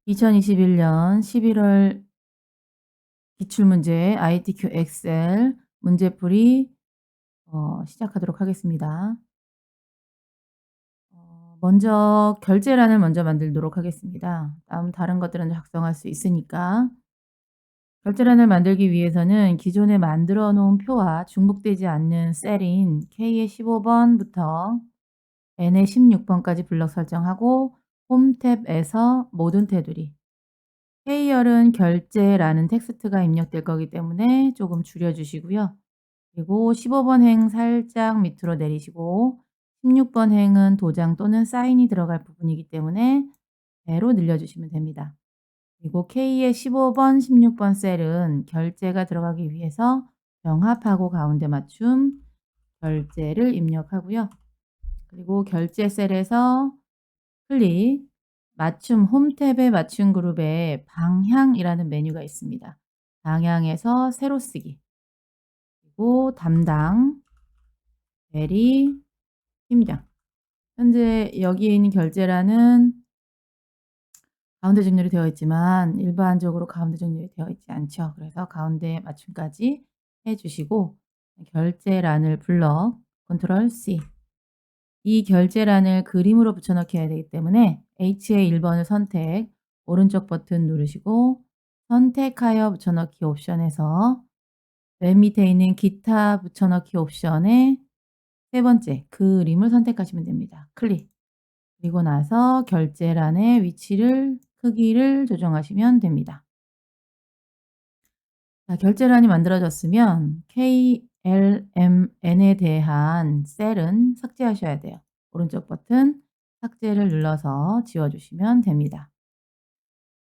2021년 11월 기출문제 ITQ 엑셀 문제풀이 시작하도록 하겠습니다. 먼저 결제란을 먼저 만들도록 하겠습니다. 다른 것들은 작성할 수 있으니까. 결제란을 만들기 위해서는 기존에 만들어 놓은 표와 중복되지 않는 셀인 K의 15번부터 N의 16번까지 블럭 설정하고 홈 탭에서 모든 테두리 K열은 결제라는 텍스트가 입력될 거기 때문에 조금 줄여 주시고요. 그리고 15번 행 살짝 밑으로 내리시고 16번 행은 도장 또는 사인이 들어갈 부분이기 때문에 배로 늘려 주시면 됩니다. 그리고 K의 15번, 16번 셀은 결제가 들어가기 위해서 병합하고 가운데 맞춤 결제를 입력하고요. 그리고 결제 셀에서 클릭, 맞춤 홈 탭의 맞춤 그룹에 방향이라는 메뉴가 있습니다. 방향에서 세로 쓰기, 그리고 담당, 대리, 팀장. 현재 여기에 있는 결제란은 가운데 정렬이 되어 있지만 일반적으로 가운데 정렬이 되어 있지 않죠. 그래서 가운데 맞춤까지 해 주시고 결제란을 블럭 컨트롤 C, 이 결제란을 그림으로 붙여넣기 해야 되기 때문에 H의 1번을 선택, 오른쪽 버튼 누르시고 선택하여 붙여넣기 옵션에서 맨 밑에 있는 기타 붙여넣기 옵션에 세 번째 그림을 선택하시면 됩니다. 클릭. 그리고 나서 결제란의 위치를 크기를 조정하시면 됩니다. 자, 결제란이 만들어졌으면 KLMN에 대한 셀은 삭제하셔야 돼요. 오른쪽 버튼 삭제를 눌러서 지워주시면 됩니다.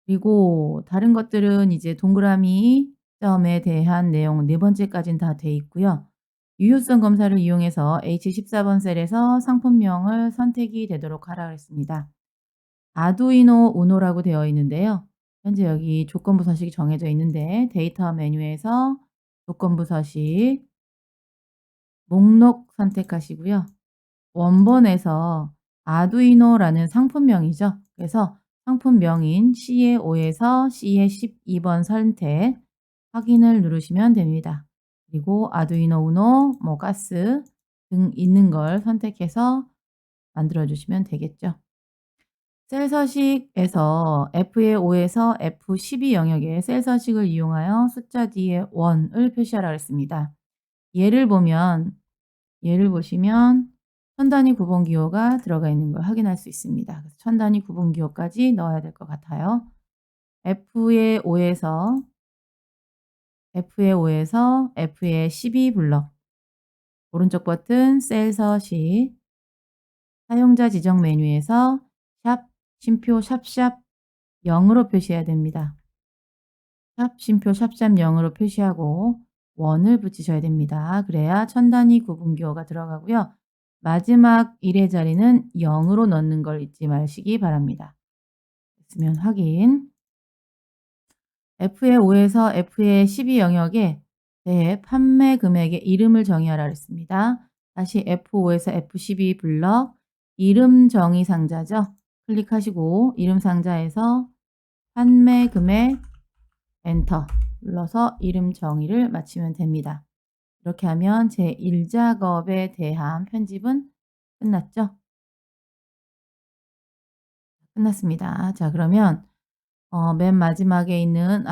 그리고 다른 것들은 이제 동그라미 점에 대한 내용 네 번째까지는 다 돼 있고요. 유효성 검사를 이용해서 H14번 셀에서 상품명을 선택이 되도록 하라 그랬습니다. 아두이노 우노라고 되어 있는데요. 현재 여기 조건부 서식이 정해져 있는데 데이터 메뉴에서 조건부 서식 목록 선택하시고요. 원본에서 아두이노라는 상품명이죠. 그래서 상품명인 C의 5에서 C의 12번 선택 확인을 누르시면 됩니다. 그리고 아두이노 우노, 가스 등 있는 걸 선택해서 만들어 주시면 되겠죠. 셀 서식에서 F의 5에서 F12 영역에 셀 서식을 이용하여 숫자 뒤에 1을 표시하라 그랬습니다. 예를 보시면 천 단위 구분 기호가 들어가 있는 걸 확인할 수 있습니다. 그래서 천 단위 구분 기호까지 넣어야 될 것 같아요. F의 5에서 F의 12 블럭, 오른쪽 버튼 셀 서식, 사용자 지정 메뉴에서 샵 쉼표 샵샵 0으로 표시해야 됩니다. 샵 쉼표 샵샵 0으로 표시하고 원을 붙이셔야 됩니다. 그래야 천 단위 구분 기호가 들어가고요. 마지막 1의 자리는 0으로 넣는 걸 잊지 마시기 바랍니다. 됐으면 확인. F의 5에서 F의 12 영역에 대 판매 금액의 이름을 정의하라 그랬습니다. 다시 F5에서 F12 블럭 이름 정의 상자죠. 클릭하시고 이름 상자에서 판매 금액 엔터 눌러서 이름 정의를 마치면 됩니다. 이렇게 하면 제 1작업에 대한 편집은 끝났죠? 끝났습니다. 자, 그러면 맨 마지막에 있는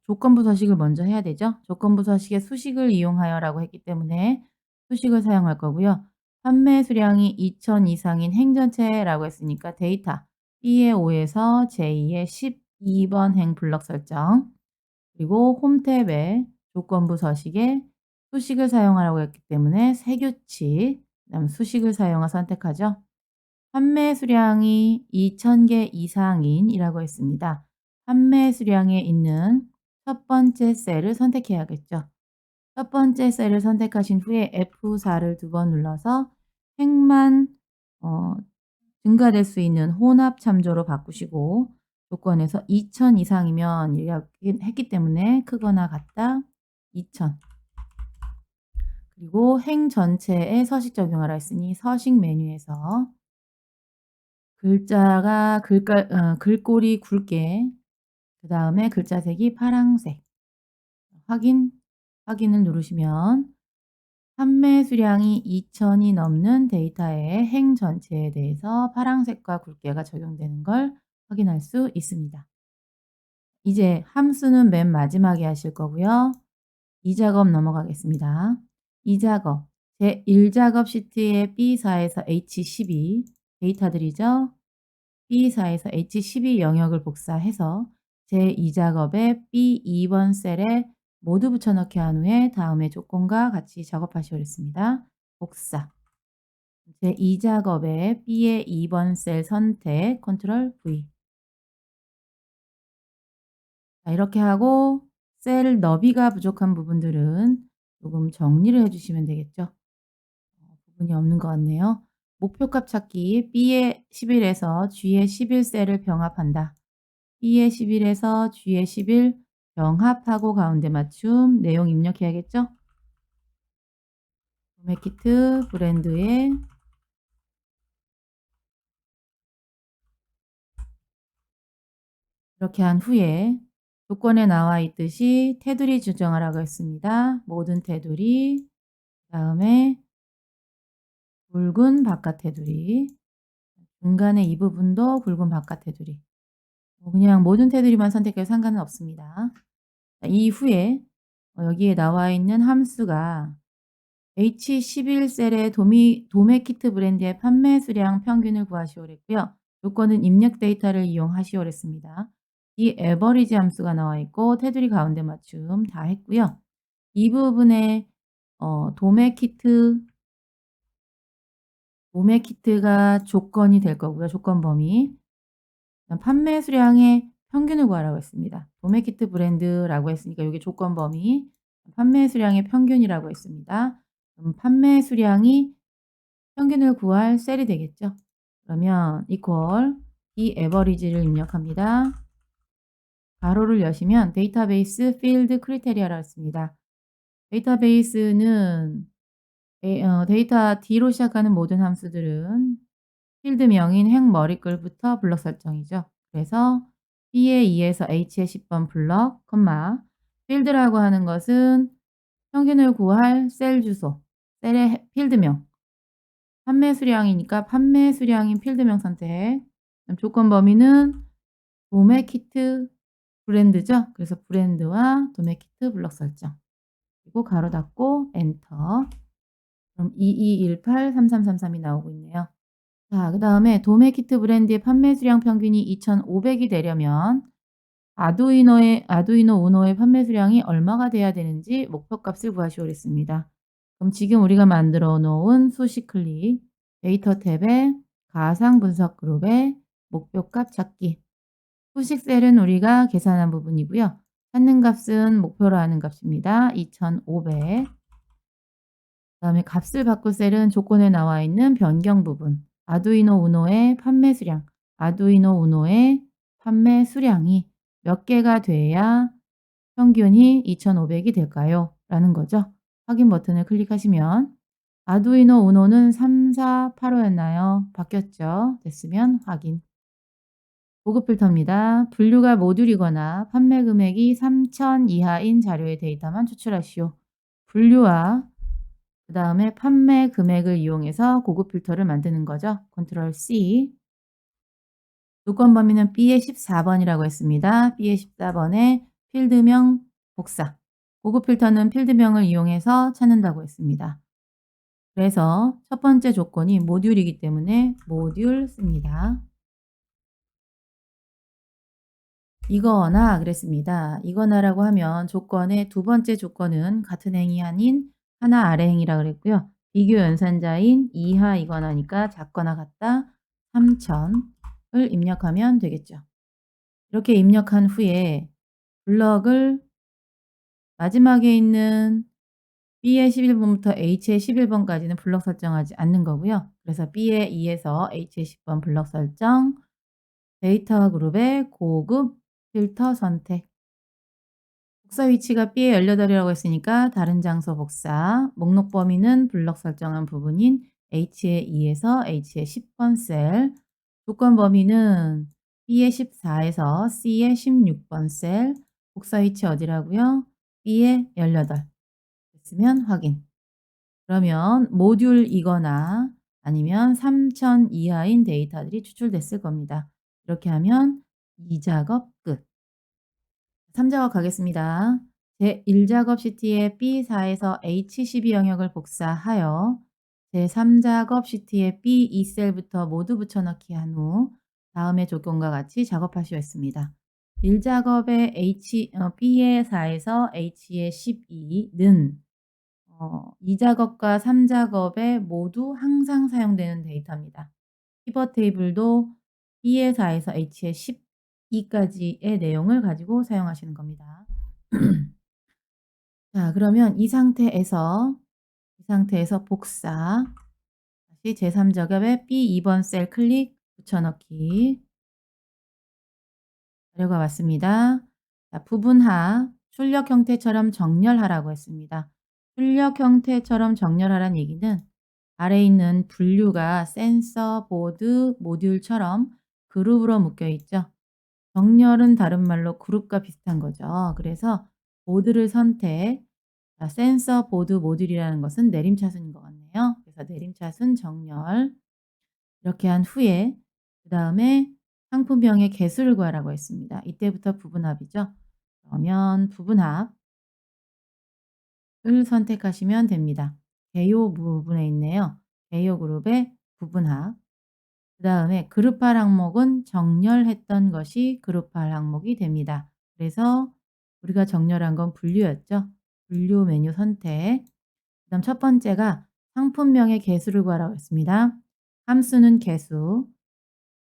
조건부 서식을 먼저 해야 되죠. 조건부 서식에 수식을 이용하여라고 했기 때문에 수식을 사용할 거고요. 판매 수량이 2,000 이상인 행전체라고 했으니까 데이터 B의 5에서 J의 12번 행 블럭 설정, 그리고 홈 탭에 조건부 서식에 수식을 사용하라고 했기 때문에 세규칙, 그다음에 수식을 사용하 선택하죠. 판매 수량이 2,000개 이상인이라고 했습니다. 판매 수량에 있는 첫 번째 셀을 선택해야겠죠. 첫 번째 셀을 선택하신 후에 F4를 두 번 눌러서 행만 어 증가될 수 있는 혼합 참조로 바꾸시고 조건에서 2,000 이상이면 이렇게 했기 때문에 크거나 같다 2,000, 그리고 행 전체에 서식 적용하라 했으니 서식 메뉴에서 글자가 글꼴이 굵게, 그다음에 글자 색이 파랑색. 확인을 누르시면 판매 수량이 2,000이 넘는 데이터의 행 전체에 대해서 파랑색과 굵게가 적용되는 걸 확인할 수 있습니다. 이제 함수는 맨 마지막에 하실 거고요. 이 작업 넘어가겠습니다. 이 작업 제1 작업 시트의 B4에서 H12 데이터들이죠. B4에서 H12 영역을 복사해서 제2 작업에 B2번 셀에 모두 붙여넣기 한 후에 다음의 조건과 같이 작업하시오 그랬습니다. 복사. 제2 작업에 B의 2번 셀 선택 컨트롤 V. 자, 이렇게 하고 셀 너비가 부족한 부분들은 조금 정리를 해 주시면 되겠죠. 부분이 없는 것 같네요. 목표값 찾기 B의 11에서 G의 11 셀을 병합한다. B의 11에서 G의 11 병합하고 가운데 맞춤 내용 입력해야겠죠? 도매키트 브랜드에 이렇게 한 후에 조건에 나와 있듯이 테두리 지정하라고 했습니다. 모든 테두리, 그다음에 굵은 바깥 테두리, 중간에 이 부분도 굵은 바깥 테두리. 그냥 모든 테두리만 선택해도 상관은 없습니다. 이후에 여기에 나와 있는 함수가 H11 셀의 도매키트 브랜드의 판매 수량 평균을 구하시오 그랬고요. 요건은 입력 데이터를 이용하시오 그랬습니다. 이 에버리지 함수가 나와 있고 테두리 가운데 맞춤 다 했고요. 이 부분에 도매키트가 조건이 될 거고요. 조건 범위. 판매 수량의 평균을 구하라고 했습니다. 도매키트 브랜드라고 했으니까 이게 조건 범위, 판매 수량의 평균이라고 했습니다. 그럼 판매 수량이 평균을 구할 셀이 되겠죠. 그러면 equal 이 에버리지를 입력합니다. 가로를 여시면 데이터베이스 필드 크리테리아라고 했습니다. 데이터베이스는 데이터 D로 시작하는 모든 함수들은 필드명인 행머리글부터 블럭 설정이죠. 그래서 B의 2에서 H의 10번 블럭, 필드라고 하는 것은 평균을 구할 셀 주소, 셀의 필드명, 판매 수량이니까 판매 수량인 필드명 선택. 조건 범위는 도매키트 브랜드죠. 그래서 브랜드와 도매키트 블럭 설정. 그리고 가로 닫고 엔터. 그럼 22183333이 나오고 있네요. 자, 그다음에 도매키트 브랜드의 판매 수량 평균이 2,500이 되려면 아두이노 우노의 판매 수량이 얼마가 돼야 되는지 목표값을 구하시오 그랬습니다. 그럼 지금 우리가 만들어 놓은 수식 클릭 데이터 탭에 가상 분석 그룹에 목표값 찾기. 수식 셀은 우리가 계산한 부분이고요. 찾는 값은 목표로 하는 값입니다. 2,500. 그다음에 값을 바꿀 셀은 조건에 나와 있는 변경 부분. 아두이노 우노의 판매 수량. 아두이노 우노의 판매 수량이 몇 개가 돼야 평균이 2,500이 될까요? 라는 거죠. 확인 버튼을 클릭하시면 아두이노 우노는 3485였나요? 바뀌었죠? 됐으면 확인. 보급 필터입니다. 분류가 모듈이거나 판매 금액이 3,000 이하인 자료의 데이터만 추출하시오. 분류와 그다음에 판매 금액을 이용해서 고급 필터를 만드는 거죠. 컨트롤 C. 조건 범위는 B의 14번이라고 했습니다. B의 14번에 필드명 복사. 고급 필터는 필드명을 이용해서 찾는다고 했습니다. 그래서 첫 번째 조건이 모듈이기 때문에 모듈 씁니다. 이거나 그랬습니다. 이거나라고 하면 조건의 두 번째 조건은 같은 행이 아닌 하나 아래 행이라 그랬고요. 비교 연산자인 이하 이거나니까 작거나 같다 3,000을 입력하면 되겠죠. 이렇게 입력한 후에 블럭을 마지막에 있는 B의 11번부터 H의 11번까지는 블럭 설정하지 않는 거고요. 그래서 B의 2에서 H의 10번 블럭 설정, 데이터 그룹의 고급 필터 선택. 복사 위치가 B의 18이라고 했으니까 다른 장소 복사, 목록 범위는 블럭 설정한 부분인 H의 2에서 H의 10번 셀, 조건 범위는 B의 14 에서 C의 16번 셀, 복사 위치 어디라고요? B의 18 됐으면 확인. 그러면 모듈이거나 아니면 3000 이하인 데이터들이 추출됐을 겁니다. 이렇게 하면 2 작업 끝. 3 작업 가겠습니다. 제1 작업 시트의 B4에서 H12 영역을 복사하여 제3 작업 시트의 B2 셀부터 모두 붙여넣기 한 후 다음의 조건과 같이 작업하시오 했습니다. 1 작업의 B의 4에서 H의 12는 2 작업과 3 작업에 모두 항상 사용되는 데이터입니다. 피벗 테이블도 B의 4에서 H의 12 까지의 내용을 가지고 사용하시는 겁니다. 자, 그러면 이 상태에서 복사, 다시 제3 작업에 B2 번 셀 클릭, 붙여넣기. 자료가 왔습니다. 자, 부분합, 출력 형태처럼 정렬하라고 했습니다. 출력 형태처럼 정렬하라는 얘기는 아래에 있는 분류가 센서, 보드, 모듈처럼 그룹으로 묶여 있죠. 정렬은 다른 말로 그룹과 비슷한 거죠. 그래서 보드를 선택. 자, 센서, 보드, 모듈이라는 것은 내림차순인 것 같네요. 그래서 내림차순 정렬. 이렇게 한 후에 그다음에 상품명의 개수를 구하라고 했습니다. 이때부터 부분합이죠. 그러면 부분합을 선택하시면 됩니다. 개요 부분에 있네요. 개요 그룹의 부분합. 그다음에 그룹할 항목은 정렬했던 것이 그룹할 항목이 됩니다. 그래서 우리가 정렬한 건 분류였죠. 분류 메뉴 선택. 그다음 첫 번째가 상품명의 개수를 구하라고 했습니다. 함수는 개수,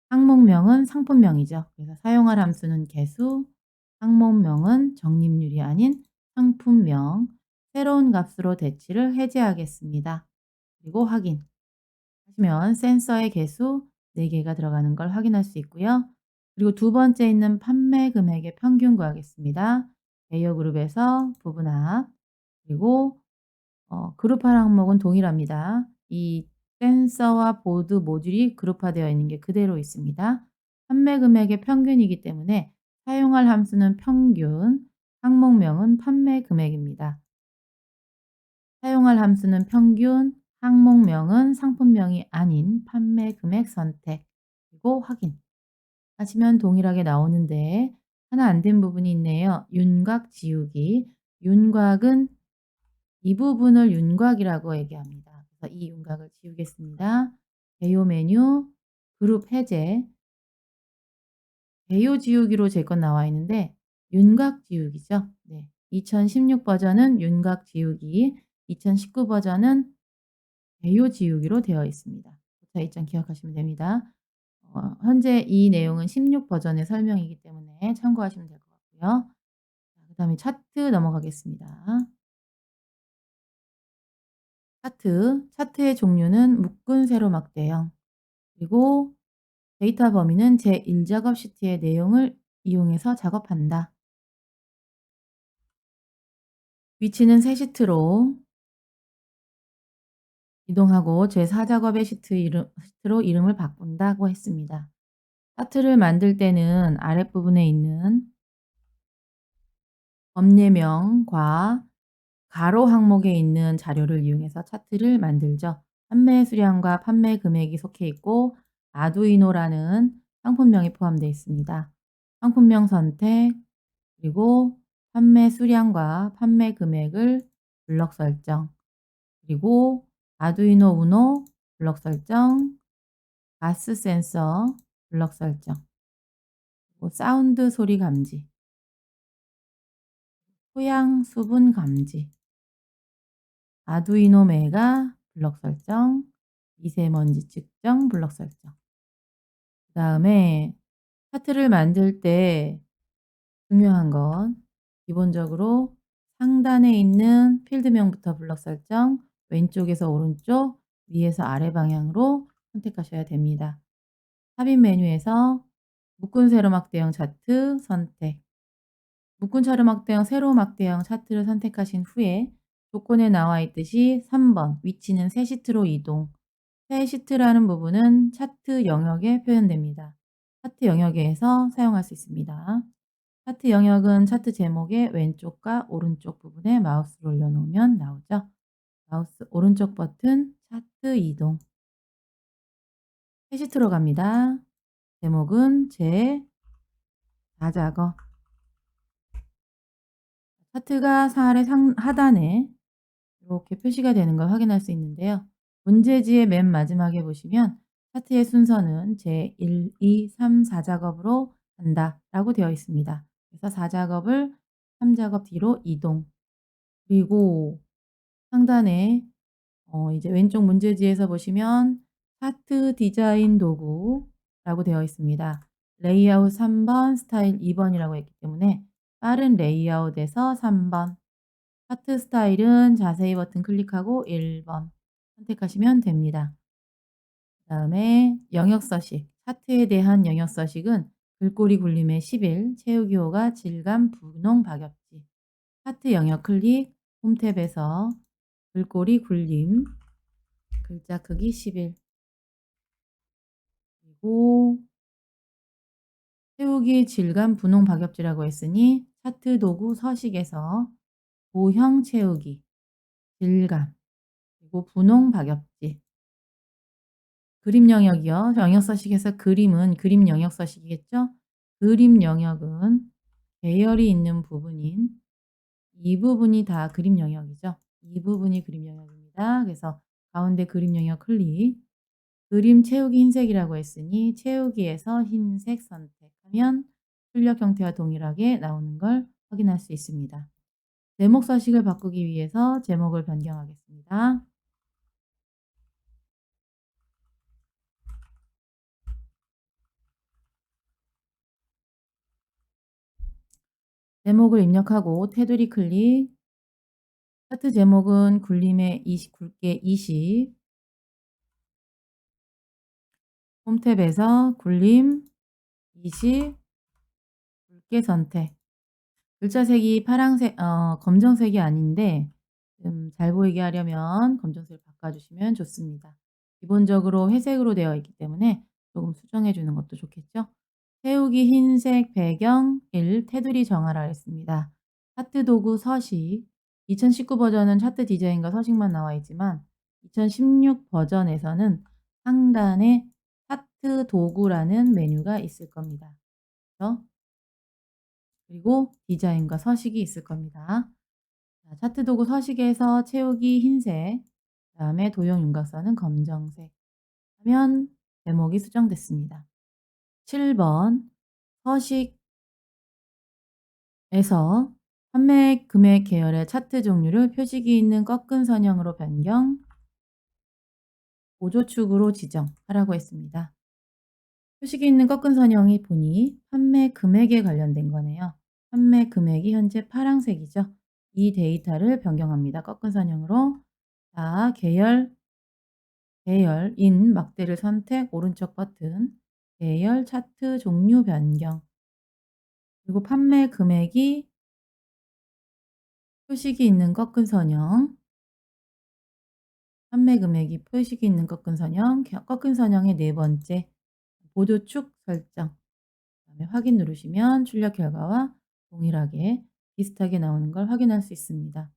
항목명은 상품명이죠. 그래서 사용할 함수는 개수, 항목명은 적립률이 아닌 상품명, 새로운 값으로 대치를 해제하겠습니다. 그리고 확인 하시면 센서의 개수 4개가 들어가는 걸 확인할 수 있고요. 그리고 두 번째 있는 판매 금액의 평균 구하겠습니다. 개요 그룹에서 부분합, 그리고 그룹할 항목은 동일합니다. 이 센서와 보드 모듈이 그룹화되어 있는 게 그대로 있습니다. 판매 금액의 평균이기 때문에 사용할 함수는 평균, 항목명은 판매 금액입니다. 사용할 함수는 평균, 항목명은 상품명이 아닌 판매 금액 선택, 그리고 확인 하시면 동일하게 나오는데 하나 안 된 부분이 있네요. 윤곽 지우기. 윤곽은 이 부분을 윤곽이라고 얘기합니다. 그래서 이 윤곽을 지우겠습니다. 개요 메뉴, 그룹 해제, 개요 지우기로 제 건 나와 있는데 윤곽 지우기죠. 네. 2016 버전은 윤곽 지우기, 2019 버전은 개요 지우기로 되어 있습니다. 차이점 기억하시면 됩니다. 현재 이 내용은 16 버전의 설명이기 때문에 참고하시면 될 것 같고요. 그다음에 차트 넘어가겠습니다. 차트의 종류는 묶은 세로막 대형, 그리고 데이터 범위는 제1 작업 시트의 내용을 이용해서 작업한다. 위치는 새 시트로 이동하고 제4 작업의 시트로 이름을 바꾼다고 했습니다. 차트를 만들 때는 아랫부분에 있는 법례명과 가로 항목에 있는 자료를 이용해서 차트를 만들죠. 판매 수량과 판매 금액이 속해 있고 아두이노라는 상품명이 포함되어 있습니다. 상품명 선택, 그리고 판매 수량과 판매 금액을 블럭 설정, 그리고 아두이노 우노 블럭 설정, 가스 센서 블럭 설정, 그리고 사운드 소리 감지, 토양 수분 감지, 아두이노 메가 블럭 설정, 미세먼지 측정 블럭 설정. 그다음에 차트를 만들 때 중요한 건 기본적으로 상단에 있는 필드명부터 블럭 설정, 왼쪽에서 오른쪽, 위에서 아래 방향으로 선택하셔야 됩니다. 삽입 메뉴에서 묶은 세로 막대형 차트 선택, 묶은 세로 막대형 세로 막대형 차트를 선택하신 후에 조건에 나와 있듯이 3번 위치는 새 시트로 이동, 새 시트라는 부분은 차트 영역에 표현됩니다. 차트 영역에서 사용할 수 있습니다. 차트 영역은 차트 제목의 왼쪽과 오른쪽 부분에 마우스를 올려놓으면 나오죠. 마우스 오른쪽 버튼 차트 이동. 새 시트로 갑니다. 제목은 제 4작업. 차트가 사활의 하단에 이렇게 표시가 되는 걸 확인할 수 있는데요. 문제지의 맨 마지막에 보시면 차트의 순서는 제 1, 2, 3, 4작업으로 한다라고 되어 있습니다. 그래서 4작업을 3작업 뒤로 이동. 그리고 상단에 이제 왼쪽 문제지에서 보시면 차트 디자인 도구라고 되어 있습니다. 레이아웃 3번, 스타일 2번이라고 했기 때문에 빠른 레이아웃에서 3번, 차트 스타일은 자세히 버튼 클릭하고 1번 선택하시면 됩니다. 그다음에 영역 서식, 차트에 대한 영역 서식은 글꼴이 굴림의 11, 채우기 호가 질감 분홍 박엽지. 차트 영역 클릭, 홈 탭에서 글꼴이 굴림, 글자 크기 11, 그리고 채우기 질감 분홍 박엽지라고 했으니 차트 도구 서식에서 도형 채우기, 질감, 그리고 분홍 박엽지. 그림 영역이요. 영역 서식에서 그림은 그림 영역 서식이겠죠? 그림 영역은 계열이 있는 부분인 이 부분이 다 그림 영역이죠. 이 부분이 그림 영역입니다. 그래서 가운데 그림 영역 클릭. 그림 채우기 흰색이라고 했으니 채우기에서 흰색 선택하면 출력 형태와 동일하게 나오는 걸 확인할 수 있습니다. 제목 서식을 바꾸기 위해서 제목을 변경하겠습니다. 제목을 입력하고 테두리 클릭. 차트 제목은 굴림의 20, 굵게 20. 홈 탭에서 굴림 20, 굵게 선택. 글자 색이 검정색이 아닌데 좀 잘 보이게 하려면 검정색을 바꿔주시면 좋습니다. 기본적으로 회색으로 되어 있기 때문에 조금 수정해 주는 것도 좋겠죠. 세우기 흰색 배경 1 테두리 정하라 했습니다. 차트 도구 서식 2019 버전은 차트 디자인과 서식만 나와 있지만 2016 버전에서는 상단에 차트 도구라는 메뉴가 있을 겁니다. 그래서 그리고 디자인과 서식이 있을 겁니다. 자, 차트 도구 서식에서 채우기 흰색, 그다음에 도형 윤곽선은 검정색 하면 제목이 수정됐습니다. 7번 서식에서 판매 금액 계열의 차트 종류를 표식이 있는 꺾은 선형으로 변경, 보조축으로 지정하라고 했습니다. 표식이 있는 꺾은 선형이 보니 판매 금액에 관련된 거네요. 판매 금액이 현재 파란색이죠. 이 데이터를 변경합니다. 꺾은 선형으로. 자, 계열인 막대를 선택, 오른쪽 버튼, 계열 차트 종류 변경. 그리고 판매 금액이 표식이 있는 꺾은 선형, 판매 금액이 표식이 있는 꺾은 선형, 꺾은 선형의 네 번째, 보조축 설정. 그다음에 확인 누르시면 출력 결과와 동일하게 비슷하게 나오는 걸 확인할 수 있습니다.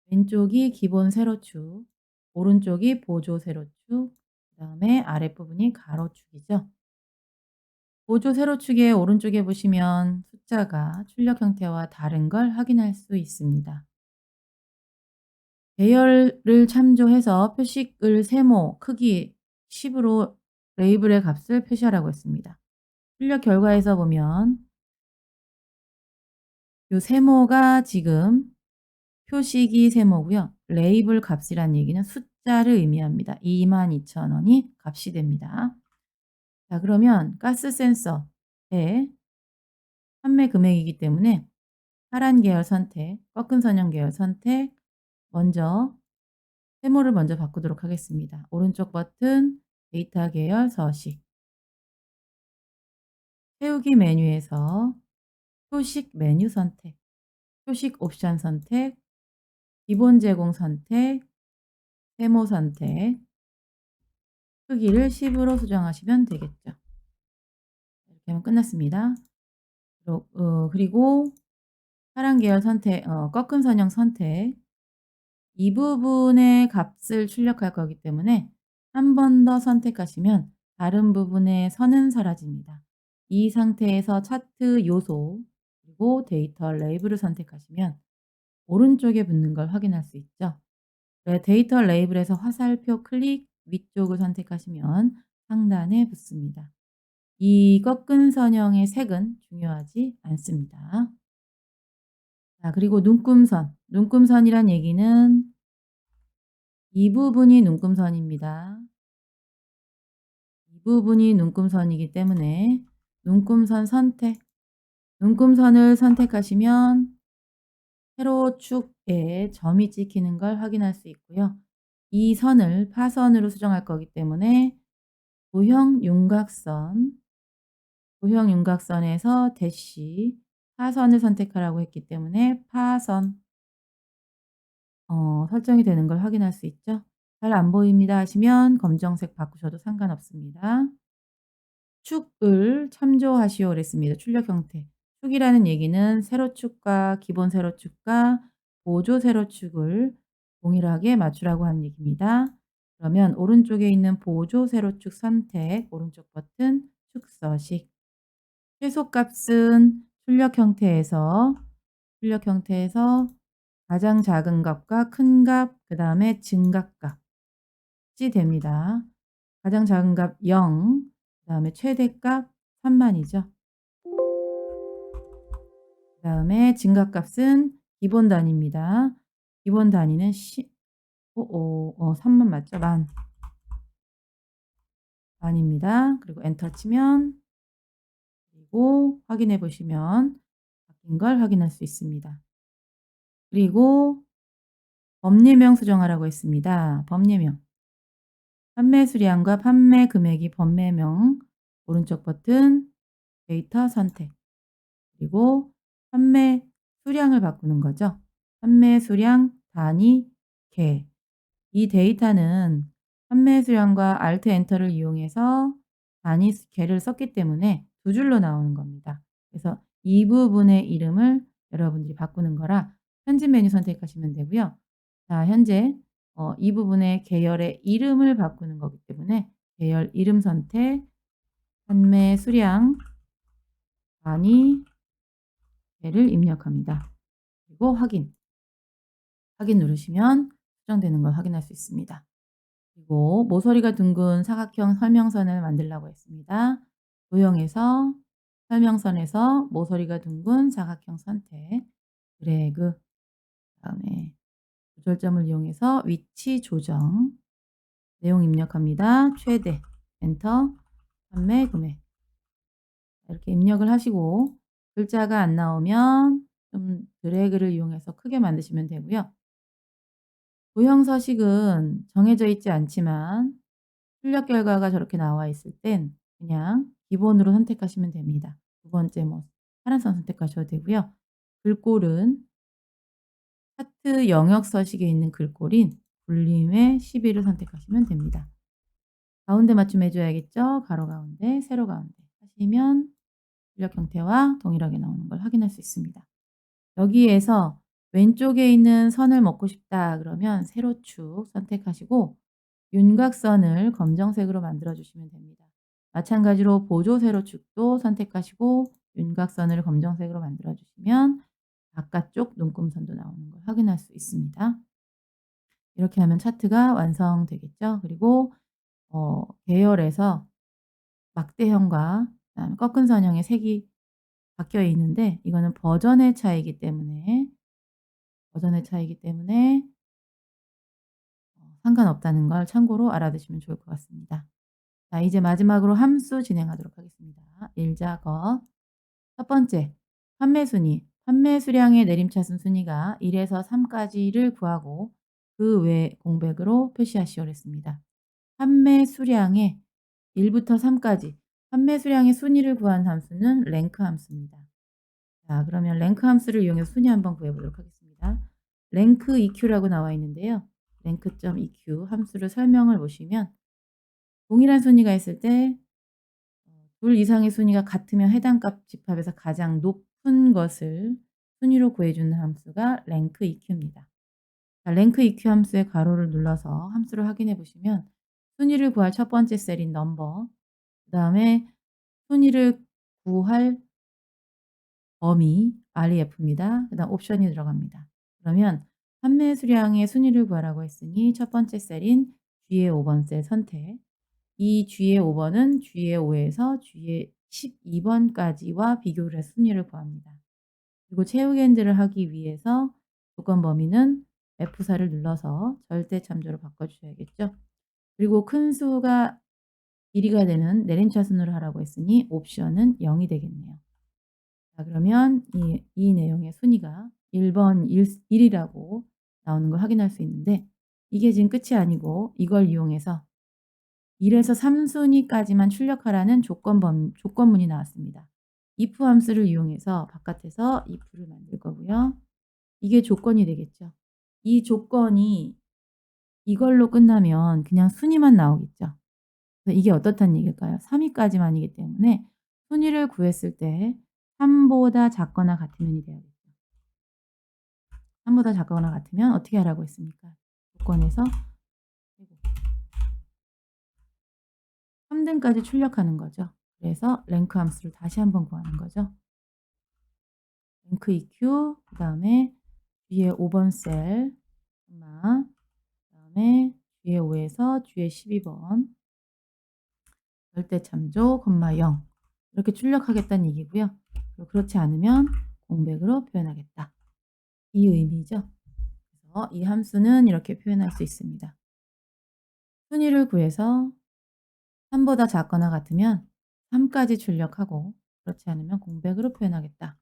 왼쪽이 기본 세로축, 오른쪽이 보조 세로축, 그다음에 아랫부분이 가로축이죠. 보조 세로축의 오른쪽에 보시면 숫자가 출력 형태와 다른 걸 확인할 수 있습니다. 배열을 참조해서 표식을 세모, 크기 10으로 레이블의 값을 표시하라고 했습니다. 출력 결과에서 보면 요 세모가 지금 표식이 세모고요. 레이블 값이란 얘기는 숫자를 의미합니다. 22,000원이 값이 됩니다. 자, 그러면 가스 센서의 판매 금액이기 때문에 파란 계열 선택, 꺾은 선형 계열 선택, 먼저 세모를 먼저 바꾸도록 하겠습니다. 오른쪽 버튼 데이터 계열 서식. 채우기 메뉴에서 표식 메뉴 선택, 표식 옵션 선택, 기본 제공 선택, 세모 선택, 크기를 10으로 수정하시면 되겠죠. 이렇게 하면 끝났습니다. 그리고 파란 계열 선택, 꺾은 선형 선택, 이 부분의 값을 출력할 거기 때문에 한 번 더 선택하시면 다른 부분의 선은 사라집니다. 이 상태에서 차트 요소 그리고 데이터 레이블을 선택하시면 오른쪽에 붙는 걸 확인할 수 있죠. 네, 데이터 레이블에서 화살표 클릭 위쪽을 선택하시면 상단에 붙습니다. 이 꺾은 선형의 색은 중요하지 않습니다. 자, 그리고 눈금선. 눈금선이란 얘기는 이 부분이 눈금선입니다. 이 부분이 눈금선이기 때문에 눈금선 선택, 눈금선을 선택하시면 세로 축에 점이 찍히는 걸 확인할 수 있고요. 이 선을 파선으로 수정할 거기 때문에 도형 윤곽선, 도형 윤곽선에서 대시, 파선을 선택하라고 했기 때문에 파선 설정이 되는 걸 확인할 수 있죠. "잘 안 보입니다." 하시면 검정색 바꾸셔도 상관없습니다. 축을 참조하시오 그랬습니다. 출력 형태. 축이라는 얘기는 세로축과 기본 세로축과 보조 세로축을 동일하게 맞추라고 하는 얘기입니다. 그러면 오른쪽에 있는 보조 세로축 선택, 오른쪽 버튼 축서식. 최소값은 출력 형태에서 가장 작은 값과 큰 값, 그다음에 증가값이 됩니다. 가장 작은 값 0, 그다음에 최대값 30,000 이죠. 그다음에 증가값은 기본 단위입니다. 기본 단위는 30,000 맞죠? 만입니다. 그리고 엔터 치면, 그리고 확인해 보시면 바뀐 걸 확인할 수 있습니다. 그리고 범례명 수정하라고 했습니다. 범례명. 판매 수량과 판매 금액이 범례명, 오른쪽 버튼 데이터 선택, 그리고 판매 수량을 바꾸는 거죠. 판매 수량 단위 개. 이 데이터는 판매 수량과 Alt 엔터를 이용해서 단위 개를 썼기 때문에 두 줄로 나오는 겁니다. 그래서 이 부분의 이름을 여러분들이 바꾸는 거라 편집 메뉴 선택하시면 되고요. 자, 현재 이 부분의 계열의 이름을 바꾸는 거기 때문에 계열 이름 선택, 판매 수량 단위 개를 입력합니다. 그리고 확인. 확인 누르시면 수정되는 걸 확인할 수 있습니다. 그리고 모서리가 둥근 사각형 설명선을 만들라고 했습니다. 도형에서 설명선에서 모서리가 둥근 사각형 선택, 드래그, 그다음에 조절점을 이용해서 위치 조정, 내용 입력합니다. 최대, 엔터, 판매 금액 이렇게 입력을 하시고 글자가 안 나오면 좀 드래그를 이용해서 크게 만드시면 되고요. 도형 서식은 정해져 있지 않지만 출력 결과가 저렇게 나와 있을 땐 그냥 기본으로 선택하시면 됩니다. 두 번째 파란 선 선택하셔도 되고요. 글꼴은 차트 영역 서식에 있는 글꼴인 굴림의 12를 선택하시면 됩니다. 가운데 맞춤해 줘야겠죠? 가로 가운데, 세로 가운데 하시면 출력 형태와 동일하게 나오는 걸 확인할 수 있습니다. 여기에서 왼쪽에 있는 선을 먹고 싶다 그러면 세로축 선택하시고 윤곽선을 검정색으로 만들어 주시면 됩니다. 마찬가지로 보조 세로축도 선택하시고 윤곽선을 검정색으로 만들어 주시면 바깥쪽 눈금선도 나오는 걸 확인할 수 있습니다. 이렇게 하면 차트가 완성되겠죠. 그리고 계열에서 막대형과 그다음에 꺾은 선형의 색이 바뀌어 있는데 이거는 버전의 차이이기 때문에 상관없다는 걸 참고로 알아두시면 좋을 것 같습니다. 자, 이제 마지막으로 함수 진행하도록 하겠습니다. 1작업. 첫 번째, 판매 순위. 판매 수량의 내림차순 순위가 1에서 3까지를 구하고 그 외 공백으로 표시하시오 그랬습니다. 판매 수량의 1부터 3까지 판매 수량의 순위를 구한 함수는 랭크 함수입니다. 자, 그러면 랭크 함수를 이용해서 순위 한번 구해 보도록 하겠습니다. 랭크 EQ라고 나와 있는데요. length.eq 함수를 설명을 보시면 동일한 순위가 있을 때 둘 이상의 순위가 같으면 해당 값 집합에서 가장 높은 것을 순위로 구해 주는 함수가 rankEq입니다. 자, rankEq 함수의 가로를 눌러서 함수를 확인해 보시면 순위를 구할 첫 번째 셀인 넘버, 그다음에 순위를 구할 범위 REF입니다. 그다음 옵션이 들어갑니다. 그러면 판매 수량의 순위를 구하라고 했으니 첫 번째 셀인 G의 5번 셀 선택. 이 G의 5번은 G의 5에서 G의 12번까지와 비교를 해서 순위를 구합니다. 그리고 채우기 핸들을 하기 위해서 조건 범위는 F4를 눌러서 절대 참조로 바꿔 주셔야겠죠. 그리고 큰 수가 길이가 되는 내림차순으로 하라고 했으니 옵션은 0이 되겠네요. 자, 그러면 이 내용의 순위가 1번 1이라고 나오는 걸 확인할 수 있는데 이게 지금 끝이 아니고 이걸 이용해서 1에서 3순위까지만 출력하라는 조건문이 나왔습니다. if 함수를 이용해서 바깥에서 if를 만들 거고요. 이게 조건이 되겠죠. 이 조건이 이걸로 끝나면 그냥 순위만 나오겠죠. 그래서 이게 어떻다는 얘기일까요? 3위까지만이기 때문에 순위를 구했을 때 3보다 작거나 같으면이 돼야겠죠. 3보다 작거나 같으면 어떻게 하라고 했습니까? 조건에서 3등까지 출력하는 거죠. 그래서 랭크 함수를 다시 한번 구하는 거죠. 랭크 EQ, 그 다음에 G의 5번 셀, 그 다음에 G의 5에서 G의 12번, 절대 참조, 0 이렇게 출력하겠다는 얘기고요. 그렇지 않으면 공백으로 표현하겠다. 이 의미죠. 그래서 이 함수는 이렇게 표현할 수 있습니다. 순위를 구해서 3보다 작거나 같으면 3까지 출력하고 그렇지 않으면 공백으로 표현하겠다.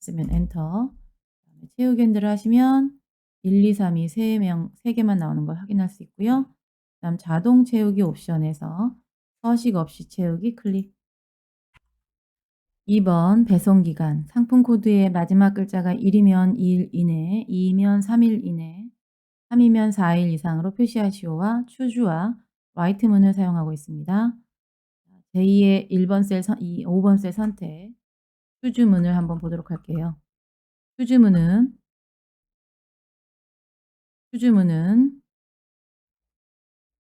쓰면 엔터. 그다음에 채우기 핸들을 하시면 1, 2, 3이 3개만 나오는 걸 확인할 수 있고요. 그다음 자동 채우기 옵션에서 서식 없이 채우기 클릭. 2번 배송 기간. 상품 코드의 마지막 글자가 1이면 2일 이내, 2이면 3일 이내, 3이면 4일 이상으로 표시하시오와 추주와 라이트문을 사용하고 있습니다. 제2의 1번 셀, 5번 셀 선택. 추주문을 한번 보도록 할게요. 추주문은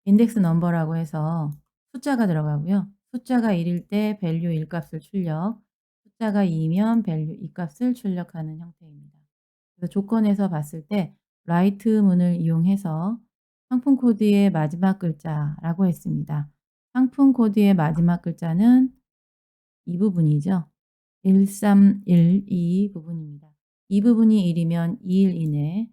인덱스 넘버라고 해서 숫자가 들어가고요. 숫자가 1일 때 밸류 1값을 출력, 숫자가 2면 밸류 2값을 출력하는 형태입니다. 그래서 조건에서 봤을 때 라이트문을 이용해서 상품 코드의 마지막 글자라고 했습니다. 상품 코드의 마지막 글자는 이 부분이죠. 1312 부분입니다. 이 부분이 1이면 2일 이내,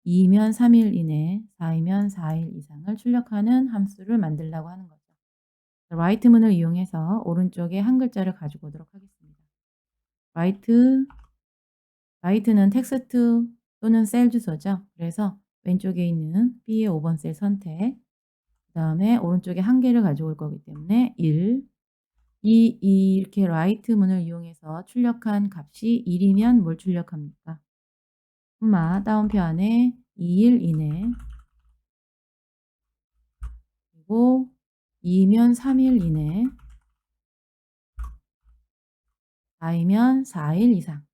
2이면 3일 이내, 4이면 4일 이상을 출력하는 함수를 만들려고 하는 거죠. write문을 이용해서 오른쪽에 한 글자를 가지고 오도록 하겠습니다. write는 텍스트 또는 셀 주소죠. 그래서 왼쪽에 있는 B의 5번 셀 선택, 그 다음에 오른쪽에 한 개를 가지고 올 거기 때문에 1, 이렇게 write문을 이용해서 출력한 값이 1이면 뭘 출력합니까? 다운표 안에 2일 이내, 그리고 2면 3일 이내, 4이면 4일 이상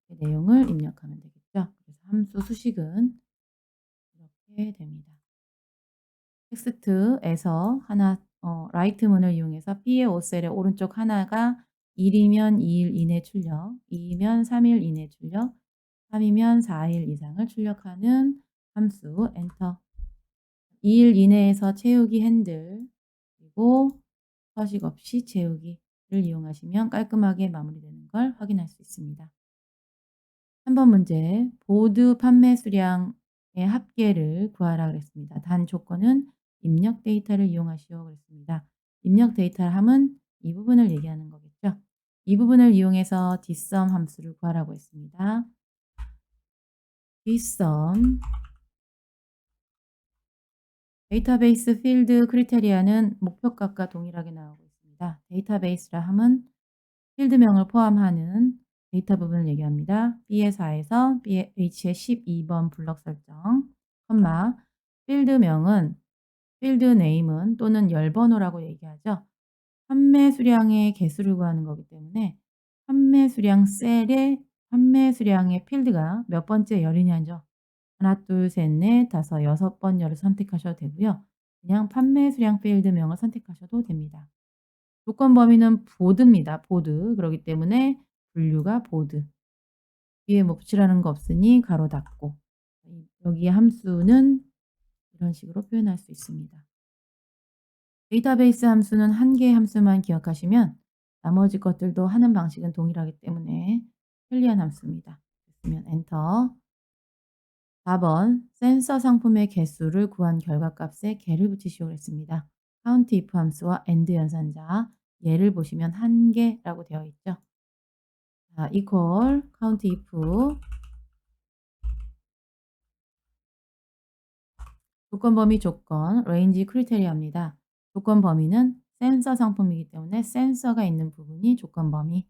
이렇게 내용을 입력하면 되겠죠. 그래서 함수 수식은 이렇게 됩니다. 텍스트에서 하나 write문을 이용해서 B의 5셀의 오른쪽 하나가 1이면 2일 이내 출력, 2이면 3일 이내 출력, 3이면 4일 이상을 출력하는 함수 엔터. 2일 이내에서 채우기 핸들, 그리고 서식 없이 채우기를 이용하시면 깔끔하게 마무리되는 걸 확인할 수 있습니다. 3번 문제, 보드 판매 수량의 합계를 구하라 그랬습니다. 단 조건은 입력 데이터를 이용하시오 그랬습니다. 입력 데이터 함은 이 부분을 얘기하는 거겠죠. 이 부분을 이용해서 dsum 함수를 구하라고 했습니다. dsum 데이터베이스 필드 크리테리아는 목표값과 동일하게 나오고 있습니다. 데이터베이스라 함은 필드명을 포함하는 데이터 부분을 얘기합니다. B의 4에서 H의 12번 블록 설정, 컴마, 필드명은 필드 네임은 또는 열번호라고 얘기하죠. 판매 수량의 개수를 구하는 거기 때문에 판매 수량 셀에 판매 수량의 필드가 몇 번째 열이냐죠. 하나, 둘, 셋, 넷, 다섯, 여섯 번 열을 선택하셔도 되고요. 그냥 판매 수량 필드명을 선택하셔도 됩니다. 조건 범위는 보드입니다. 보드. 그렇기 때문에 분류가 보드. 뒤에 뭐 붙이라는 거 없으니 가로 닫고. 여기에 함수는 이런 식으로 표현할 수 있습니다. 데이터베이스 함수는 한 개의 함수만 기억하시면 나머지 것들도 하는 방식은 동일하기 때문에 편리한 함수입니다. 됐으면 엔터. 4번 센서 상품의 개수를 구한 결과값에 개를 붙이시오 했습니다. count if 함수와 and 연산자 예를 보시면 한 개라고 되어 있죠. 자, equal count if 조건 범위 조건 range 크리테리아입니다. 조건 범위는 센서 상품이기 때문에 센서가 있는 부분이 조건 범위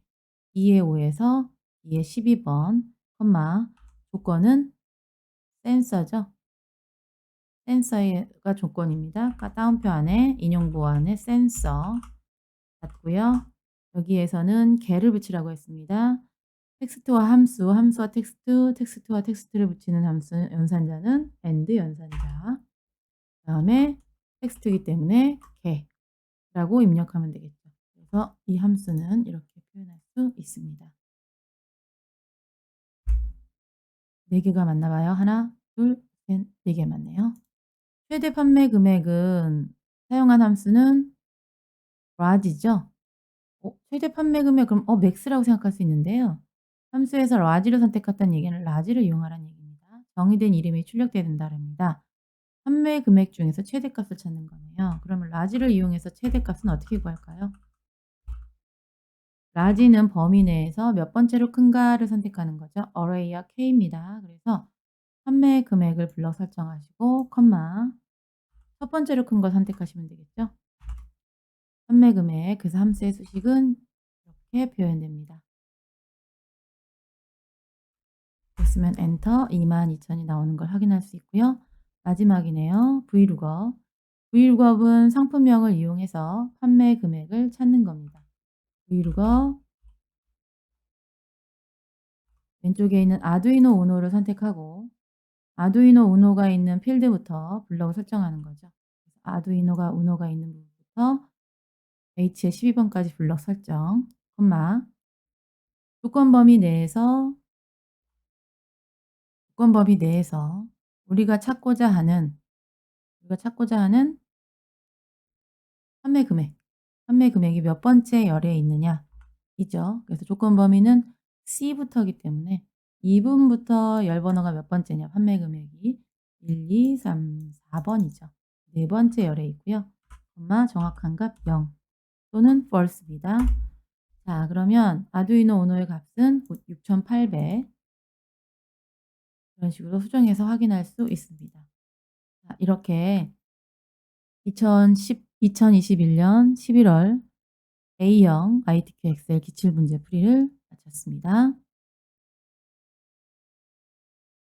2의 5에서 2의 12번 컴마 조건은 센서죠. 센서가 조건입니다. 따옴표 안에 인용부 안에 센서 닫고요. 여기에서는 개를 붙이라고 했습니다. 텍스트와 함수, 함수와 텍스트, 텍스트와 텍스트를 붙이는 함수 연산자는 and 연산자. 그다음에 텍스트이기 때문에 개라고 입력하면 되겠죠. 그래서 이 함수는 이렇게 표현할 수 있습니다. 4개가 맞나 봐요. 하나, 둘, 셋, 4개 맞네요. 최대 판매 금액은 사용한 함수는 large죠. 최대 판매 금액 그럼 max라고 생각할 수 있는데요. 함수에서 large를 선택했다는 얘기는 large를 이용하라는 얘기입니다. 정의된 이름이 출력돼야 된다랍니다. 판매 금액 중에서 최대값을 찾는 거네요. 그러면 large를 이용해서 최대값은 어떻게 구할까요? large는 범위 내에서 몇 번째로 큰가를 선택하는 거죠. array와 k입니다. 그래서 판매 금액을 블럭 설정하시고 컴마 첫 번째로 큰 걸 선택하시면 되겠죠. 판매 금액 그래서 함수의 수식은 이렇게 표현됩니다. 됐으면 엔터 22,000이 나오는 걸 확인할 수 있고요. 마지막이네요. vlookup. vlookup은 상품명을 이용해서 판매 금액을 찾는 겁니다. vlookup 왼쪽에 있는 아두이노 우노를 선택하고 아두이노 우노가 있는 필드부터 블럭을 설정하는 거죠. 아두이노가 우노가 있는 부분부터 H의 12번까지 블럭 설정, 콤마 조건 범위 내에서 우리가 찾고자 하는 판매 금액이 몇 번째 열에 있느냐 이죠. 그래서 조건 범위는 C부터이기 때문에 2분부터 열 번호가 몇 번째냐 판매 금액이 1, 2, 3, 4번이죠. 네 번째 열에 있고요. 콤마 정확한 값 0 또는 false입니다. 자, 그러면 아두이노 우노의 값은 6,800 이런 식으로 수정해서 확인할 수 있습니다. 자, 이렇게 2021년 11월 A형 ITQ 엑셀 기출문제 풀이를 마쳤습니다.